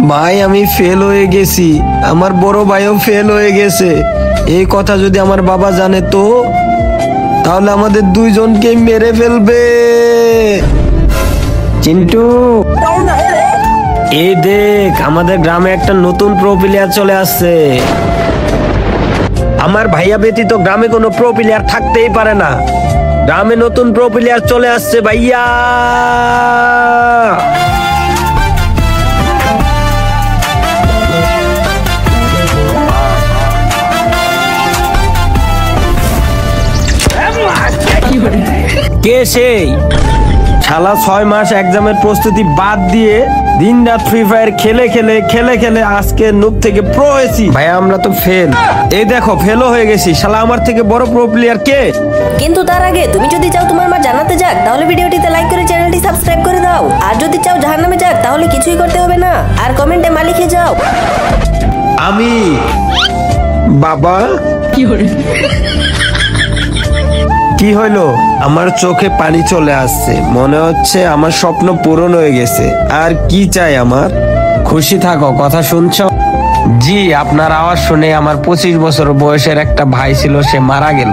ভাই আমি ফেল হয়ে গেছি, আমার বড় ভাইও ফেল হয়ে গেছে। এই কথা যদি আমার বাবা জানে তো তাহলে আমাদের দুইজনকে মেরে ফেলবে। চিন্টু, এই দেখ আমাদের গ্রামে একটা নতুন প্রো প্লেয়ার চলে আসছে। আমার ভাইয়া ব্যতীত গ্রামে কোনো প্রো প্লেয়ার থাকতেই পারে না। গ্রামে নতুন প্রো প্লেয়ার চলে আসছে ভাইয়া। কে সেই শালা 6 মাস এক্সামের প্রস্তুতি বাদ দিয়ে দিন রাত ফ্রি ফায়ার খেলে খেলে খেলে খেলে আজকে নুব থেকে প্রো হয়েছি। ভাই আমরা তো ফেল, এই দেখো ফেলও হয়ে গেছি। শালা আমার থেকে বড় প্রো প্লেয়ার কে? কিন্তু তার আগে তুমি যদি চাও তোমার মা জানাতে যাক তাহলে ভিডিওটিতে লাইক করে চ্যানেলটি সাবস্ক্রাইব করে দাও। আর যদি চাও জাহান্নামে যাক তাহলে কিছুই করতে হবে না, আর কমেন্টে মা লিখে যাও। আমি বাবা কি হইলো? আমার চোখে পানি চলে আসছে, মনে হচ্ছে আমার স্বপ্ন পূরণ হয়ে গেছে। আর কি চাই আমার? খুশি থাকো, কথা শুনছো? জি, আপনার আওয়াজ শুনে আমার 25 বছর বয়সের একটা ভাই ছিল, সে মারা গেল।